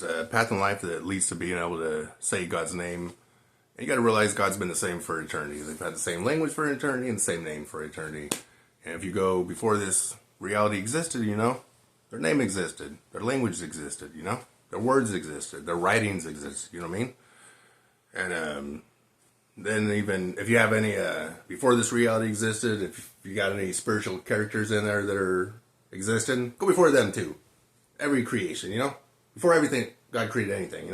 A path in life that leads to being able to say God's name. And you got to realize God's been the same for eternity. They've had the same language for eternity and the same name for eternity. And if you go before this reality existed, their name existed, their language existed, their words existed, their writings existed, you know what I mean? And then even if you have any, before this reality existed, if you got any spiritual characters in there that are existing, go before them too. Every creation, before everything, God created anything,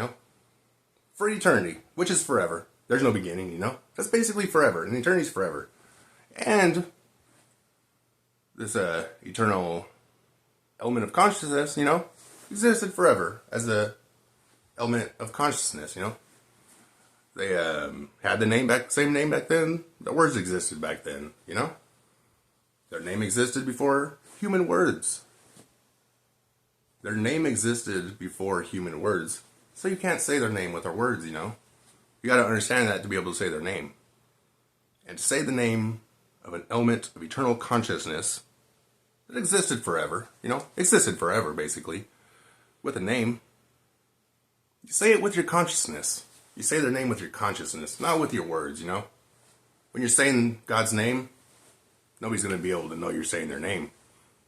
for eternity, which is forever. There's no beginning, That's basically forever, and eternity's forever. And this eternal element of consciousness, existed forever as the element of consciousness, They had the same name back then. The words existed back then, Their name existed before human words. Their name existed before human words. So you can't say their name with their words, You got to understand that to be able to say their name. And to say the name of an element of eternal consciousness that existed forever, existed forever, basically, with a name, you say it with your consciousness. You say their name with your consciousness, not with your words, When you're saying God's name, nobody's going to be able to know you're saying their name.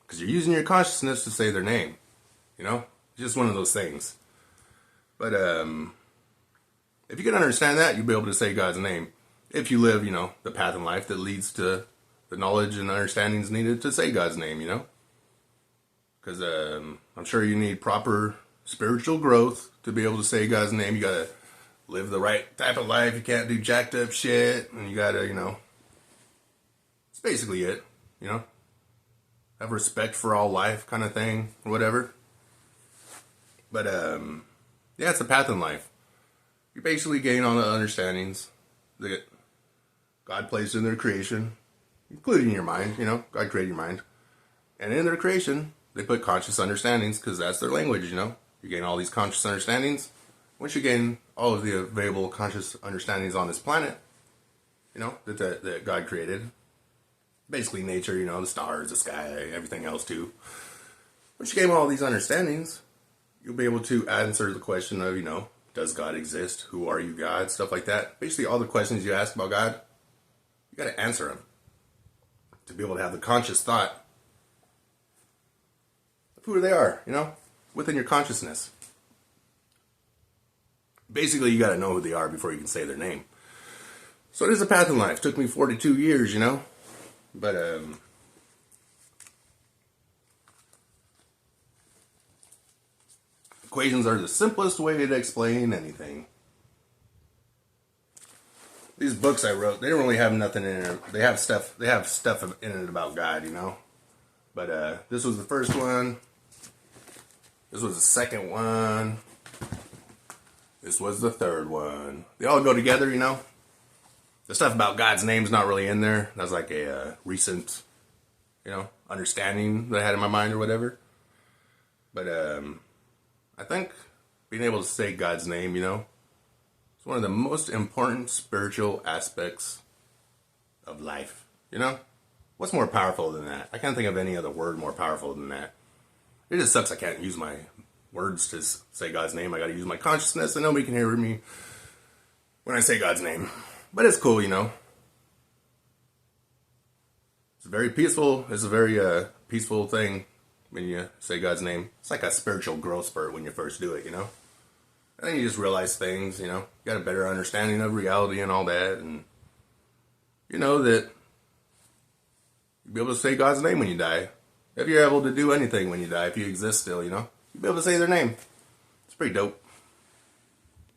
Because you're using your consciousness to say their name. It's just one of those things. But if you can understand that, you'll be able to say God's name. If you live, the path in life that leads to the knowledge and understandings needed to say God's name, Because I'm sure you need proper spiritual growth to be able to say God's name. You got to live the right type of life. You can't do jacked up shit. And you got to, it's basically it, Have respect for all life kind of thing, or whatever. But, yeah, it's a path in life. You basically gain all the understandings that God placed in their creation, including your mind, God created your mind. And in their creation, they put conscious understandings because that's their language, You gain all these conscious understandings. Once you gain all of the available conscious understandings on this planet, that God created, basically nature, the stars, the sky, everything else too. Once you gain all these understandings, you'll be able to answer the question of, does God exist? Who are you, God? Stuff like that. Basically, all the questions you ask about God, you got to answer them. To be able to have the conscious thought of who they are, within your consciousness. Basically, you got to know who they are before you can say their name. So it is a path in life. It took me 42 years, But, equations are the simplest way to explain anything. These books I wrote, they don't really have nothing in it. They have stuff in it about God, But this was the first one. This was the second one. This was the third one. They all go together, The stuff about God's name's not really in there. That's like a recent, understanding that I had in my mind or whatever. But, I think being able to say God's name, it's one of the most important spiritual aspects of life, What's more powerful than that? I can't think of any other word more powerful than that. It just sucks I can't use my words to say God's name. I got to use my consciousness and nobody can hear me when I say God's name. But it's cool, It's very peaceful. It's a very peaceful thing. When you say God's name, it's like a spiritual growth spurt when you first do it, And then you just realize things, You got a better understanding of reality and all that. And that you'll be able to say God's name when you die. If you're able to do anything when you die, if you exist still, you'll be able to say their name. It's pretty dope.